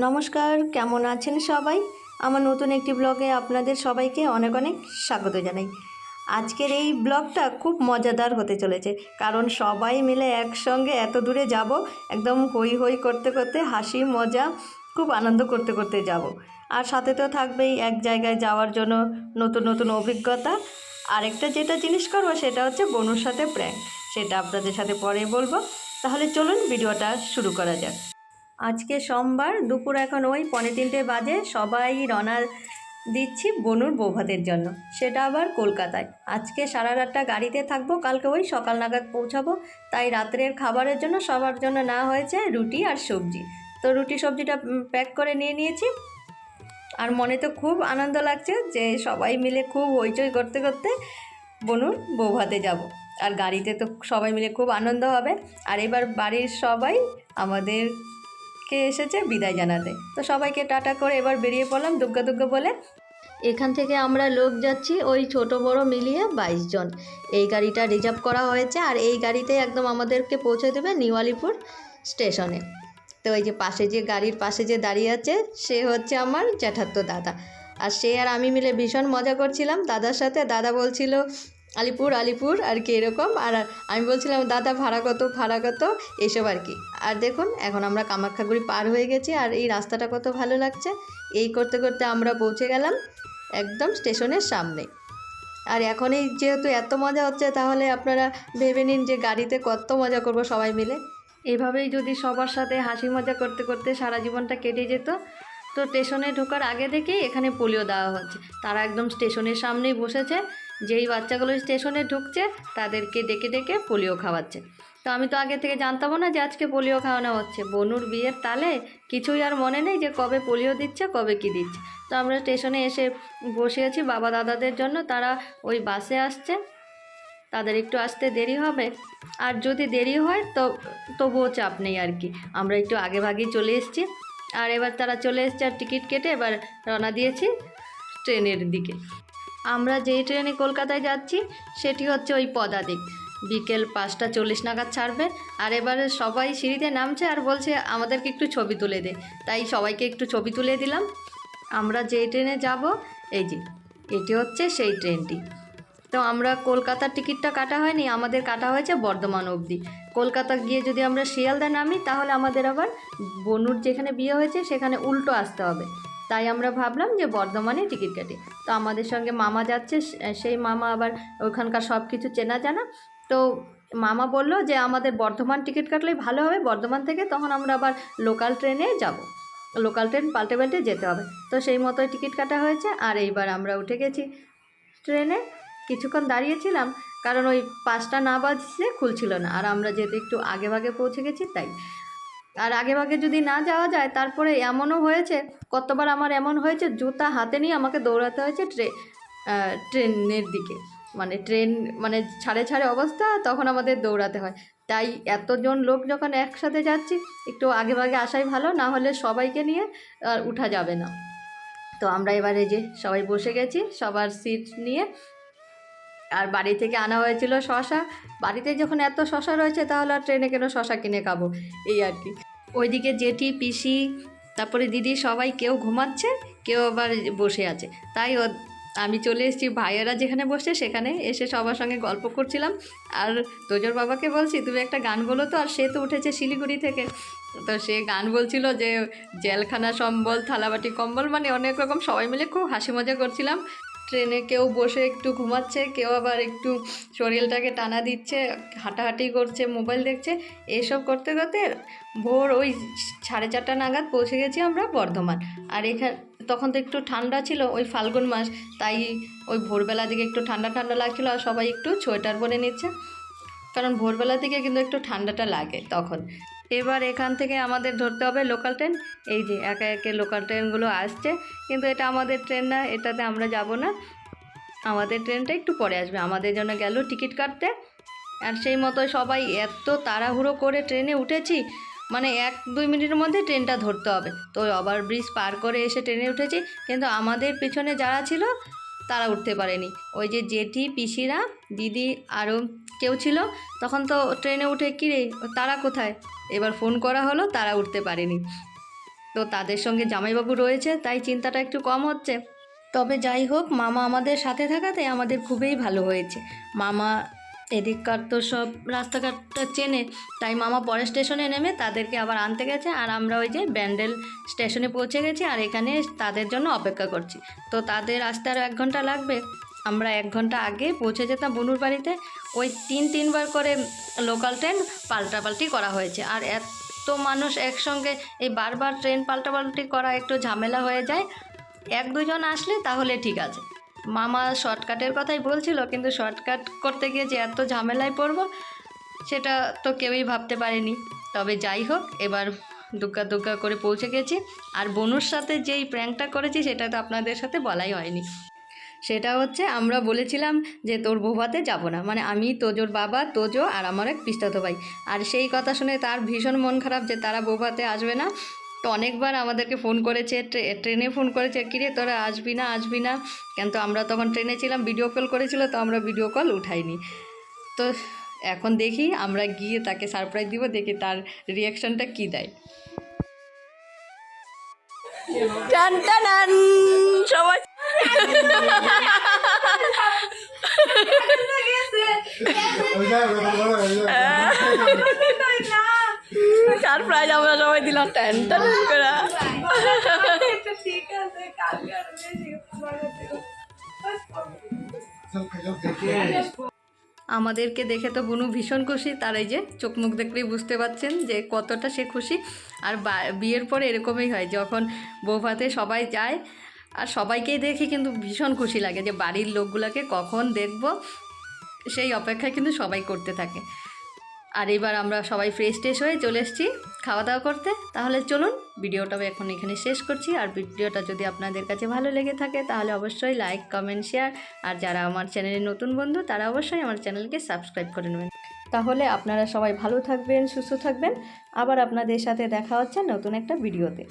নমস্কার, কেমন আছেন সবাই? আমার নতুন একটি ব্লগে আপনাদের সবাইকে অনেক অনেক স্বাগত জানাই। আজকের এই ব্লগটা খুব মজাদার হতে চলেছে, কারণ সবাই মিলে একসঙ্গে এত দূরে যাব, একদম হই হই করতে করতে, হাসি মজা খুব আনন্দ করতে করতে যাব। আর সাথে তো থাকবেই এক জায়গায় যাওয়ার জন্য নতুন নতুন অভিজ্ঞতা। আরেকটা যেটা জিনিস করবো সেটা হচ্ছে বনুর সাথে প্র্যাঙ্ক, সেটা আপনাদের সাথে পরে বলবো। তাহলে চলুন ভিডিওটা শুরু করা যাক। আজকে সোমবার, দুপুর এখন ওই 2:45 বাজে। সবাই রওনা দিচ্ছি বনুর বৌভাতের জন্য, সেটা আবার কলকাতায়। আজকে সারা রাতটা গাড়িতে থাকবো, কালকে ওই সকাল নাগাদ পৌঁছাবো। তাই রাত্রের খাবারের জন্য সবার জন্য না হয়েছে রুটি আর সবজি। তো রুটি সবজিটা প্যাক করে নিয়ে নিয়েছি। আর মনে তো খুব আনন্দ লাগছে যে সবাই মিলে খুব হইচই করতে করতে বনুর বৌভাতে যাব। আর গাড়িতে তো সবাই মিলে খুব আনন্দ হবে। আর এবার বাড়ির সবাই আমাদের এসেছে বিদায় জানাতে। তো সবাইকে টাটা করে এবার বেরিয়ে পড়লাম দুগ্গা দুগ্গা বলে। এখান থেকে আমরা লোক যাচ্ছি ওই ছোট বড় মিলিয়ে 22 জন। এই গাড়িটা রিজার্ভ করা হয়েছে, আর এই গাড়িতে একদম আমাদেরকে পৌঁছে দেবে নিউ আলিপুর স্টেশনে। তো এই যে পাশে যে গাড়ির পাশে যে দাঁড়িয়ে আছে সে হচ্ছে আমার জ্যাঠাতো দাদা। আর সে আর আমি মিলে ভীষণ মজা করছিলাম দাদার সাথে। দাদা বলছিল আলিপুর আলিপুর আর কি এরকম, আর আমি বলছিলাম দাদা ভাড়া কত এসব আর কি। আর দেখুন এখন আমরা কামাখ্যাগুড়ি পার হয়ে গেছি, আর এই রাস্তাটা কত ভালো লাগছে। এই করতে করতে আমরা পৌঁছে গেলাম একদম স্টেশনের সামনে। আর এখন এই যেহেতু এত মজা হচ্ছে, তাহলে আপনারা ভেবে নিন যে গাড়িতে কত মজা করব সবাই মিলে। এভাবেই যদি সবার সাথে হাসি মজা করতে করতে সারা জীবনটা কেটে যেত। তো স্টেশনে ঢোকার আগে থেকেই এখানে পোলিও দেওয়া হচ্ছে। তারা একদম স্টেশনের সামনেই বসেছে, যেই বাচ্চাগুলো স্টেশনে ঢুকছে তাদেরকে ডেকে ডেকে পোলিও খাওয়াচ্ছে। তো আমি তো আগে থেকে জানতামও না যে আজকে পোলিও খাওয়ানো হচ্ছে। বনুর বিয়ের তালে কিছুই আর মনে নেই যে কবে পোলিও দিচ্ছে, কবে কি দিচ্ছে। তো আমরা স্টেশনে এসে বসে আছি বাবা দাদাদের জন্য। তারা ওই বাসে আসছে, তাদের একটু আসতে দেরি হবে। আর যদি দেরি হয় তো তবুও চাপ নেই আর কি, আমরা একটু আগে ভাগেই চলে এসেছি। আর এবার তারা চলে এসছে, আর টিকিট কেটে এবার রওনা দিয়েছি ট্রেনের দিকে। আমরা যেই ট্রেনে কলকাতায় যাচ্ছি সেটি হচ্ছে ওই পদাতিক, বিকেল 5:40 নাগাদ ছাড়বে। আর এবারে সবাই সিঁড়িতে নামছে আর বলছে আমাদেরকে একটু ছবি তুলে দে। তাই সবাইকে একটু ছবি তুলে দিলাম। আমরা যেই ট্রেনে যাব এই যে এটি হচ্ছে সেই ট্রেনটি। তো আমরা কলকাতার টিকিটটা কাটা হয়নি, আমাদের কাটা হয়েছে বর্ধমান অবধি। কলকাতা গিয়ে যদি আমরা শিয়ালদা নামি তাহলে আমাদের আবার বনুর যেখানে বিয়ে হয়েছে সেখানে উল্টো আসতে হবে। তাই আমরা ভাবলাম যে বর্ধমানে টিকিট কাটি। তো আমাদের সঙ্গে মামা যাচ্ছে, সেই মামা আবার ওইখানকার সব কিছু চেনা জানা। তো মামা বলল যে আমাদের বর্ধমান টিকিট কাটলেই ভালো হবে, বর্ধমান থেকে তখন আমরা আবার লোকাল ট্রেনে যাব, লোকাল ট্রেন পাল্টে পাল্টে যেতে হবে। তো সেই মতোই টিকিট কাটা হয়েছে। আর এইবার আমরা উঠে গেছি ট্রেনে। কিছুক্ষণ দাঁড়িয়েছিলাম কারণ ওই 5টা না বাজলে খুলছিল না, আর আমরা যেহেতু একটু আগে ভাগে পৌঁছে গেছি তাই। আর আগে ভাগে যদি না যাওয়া যায়, তারপরে এমনও হয়েছে, কতবার আমার এমন হয়েছে জুতা হাতে নিয়ে আমাকে দৌড়াতে হয়েছে ট্রেনের দিকে। মানে ট্রেন মানে ছাড়ে ছাড়ে অবস্থা, তখন আমাদের দৌড়াতে হয়। তাই এতজন লোক যখন একসাথে যাচ্ছি একটু আগে ভাগে আসাই ভালো, না হলে সবাইকে নিয়ে উঠা যাবে না। তো আমরা এবারে যে সবাই বসে গেছি সবার সিট নিয়ে। আর বাড়ি থেকে আনা হয়েছিল শশা। বাড়িতে যখন এত শশা রয়েছে তাহলে আর ট্রেনে কেন শশা কিনে খাবো, এই আর কি। ওইদিকে জেঠি পিসি তারপরে দিদি সবাই কেউ ঘুমাচ্ছে, কেউ আবার বসে আছে। তাই আমি চলে এসেছি ভাইয়েরা যেখানে বসছে সেখানে এসে সবার সঙ্গে গল্প করছিলাম। আর তোজোর বাবাকে বলছি তুমি একটা গান বলো তো। আর সে তো উঠেছে শিলিগুড়ি থেকে, তো সে গান বলছিল যে জেলখানা সম্বল থালাবাটি কম্বল, মানে অনেক রকম সবাই মিলে খুব হাসি মজা করছিলাম। ট্রেনে কেউ বসে একটু ঘুমাচ্ছে, কেউ আবার একটু শরীরটাকে টানা দিচ্ছে, হাঁটাহাঁটি করছে, মোবাইল দেখছে। এসব করতে করতে ভোর ওই 4:30 নাগাদ পৌঁছে গেছি আমরা বর্ধমান। আর এখানে তখন তো একটু ঠান্ডা ছিল, ওই ফাল্গুন মাস, তাই ওই ভোরবেলা দিকে একটু ঠান্ডা ঠান্ডা লাগছিলো। আর সবাই একটু সোয়েটার পরে নিচ্ছে, কারণ ভোরবেলা দিকে কিন্তু একটু ঠান্ডাটা লাগে তখন। এবার এখান থেকে আমাদের ধরতে হবে লোকাল ট্রেন। এই যে একে একে লোকাল ট্রেনগুলো আসছে, কিন্তু এটা আমাদের ট্রেন না, এটাতে আমরা যাব না। আমাদের ট্রেনটা একটু পরে আসবে। আমাদের জন্য গেল টিকিট কাটতে। আর সেই মতো সবাই এত তাড়াহুড়ো করে ট্রেনে উঠেছি, মানে 1-2 মিনিটের মধ্যে ট্রেনটা ধরতে হবে। তো ওভারব্রিজ পার করে এসে ট্রেনে উঠেছি, কিন্তু আমাদের পিছনে যারা ছিল তারা উঠতে পারেনি। ওই যে জেঠি পিসিরা দিদি আরও কেউ ছিল, তখন তো ট্রেনে উঠে কী রে তারা কোথায়, এবার ফোন করা হলো, তারা উঠতে পারেনি। তো তাদের সঙ্গে জামাইবাবু রয়েছে, তাই চিন্তাটা একটু কম হচ্ছে। তবে যাই হোক, মামা আমাদের সাথে থাকাতে আমাদের খুবই ভালো হয়েছে। মামা এদিককার তো সব রাস্তাঘাটটা চেনে, তাই মামা পরের স্টেশনে নেমে তাদেরকে আবার আনতে গেছে, আর আমরা ওই যে ব্যান্ডেল স্টেশনে পৌঁছে গেছি আর এখানে তাদের জন্য অপেক্ষা করছি। তো তাদের আসতে আরও 1 ঘন্টা লাগবে। আমরা 1 ঘন্টা আগে পৌঁছে যেতাম বনুর বাড়িতে। ওই 3-3বার করে লোকাল ট্রেন পাল্টাপাল্টি করা হয়েছে, আর এত মানুষ একসঙ্গে এই বারবার ট্রেন পাল্টাপাল্টি করা একটু ঝামেলা হয়ে যায়। 1-2 জন আসলে তাহলে ঠিক আছে। মামা শর্টকাটের কথাই বলছিল, কিন্তু শর্টকাট করতে গিয়ে যে এত ঝামেলায় পড়ব সেটা তো কেউই ভাবতে পারেনি। তবে যাই হোক, এবার দুগ্গা দুগ্গা করে পৌঁছে গেছি। আর বনুর সাথে যেই প্র্যাঙ্কটা করেছি সেটা তো আপনাদের সাথে বলাই হয়নি। সেটা হচ্ছে, আমরা বলেছিলাম যে তোর বৌভাতে যাব না, মানে আমি, তোজোর বাবা, তোজো আর আমার এক পিস্তাতো ভাই। আর সেই কথা শুনে তার ভীষণ মন খারাপ যে তারা বৌভাতে আসবে না। তো অনেকবার আমাদেরকে ফোন করেছে, ট্রেনে ফোন করেছে, কিরে তোরা আসবি না। কিন্তু আমরা তখন ট্রেনে ছিলাম, ভিডিও কল করেছিল, তো আমরা ভিডিও কল উঠাইনি। তো এখন দেখি আমরা গিয়ে তাকে সারপ্রাইজ দিব, দেখি তার রিয়াকশনটা কী দেয়। টান টান সবাই সারপ্রাইজ আমরা সবাই দিলাম টান টান করে। আমাদেরকে দেখে তো বনু ভীষণ খুশি, তার এই যে চোখ মুখ দেখলেই বুঝতে পারছেন যে কতটা সে খুশি। আর বিয়ের পরে এরকমই হয়, যখন বৌভাতে সবাই যায় আর সবাইকেই দেখে কিন্তু ভীষণ খুশি লাগে যে বাড়ির লোকগুলোকে কখন দেখব, সেই অপেক্ষায় কিন্তু সবাই করতে থাকে। আর এবার আমরা সবাই ফ্রেশ ট্রেশ হয়ে চলে এসেছি খাওয়া দাওয়া করতে। তাহলে চলুন ভিডিওটা এখন এখানে শেষ করছি। আর ভিডিওটা যদি আপনাদের কাছে ভালো লেগে থাকে তাহলে অবশ্যই লাইক, কমেন্ট, শেয়ার, আর যারা আমার চ্যানেলের নতুন বন্ধু তারা অবশ্যই আমার চ্যানেলকে সাবস্ক্রাইব করে নেবেন। তাহলে আপনারা সবাই ভালো থাকবেন, সুস্থ থাকবেন। আবার আপনাদের সাথে দেখা হচ্ছে নতুন একটা ভিডিওতে।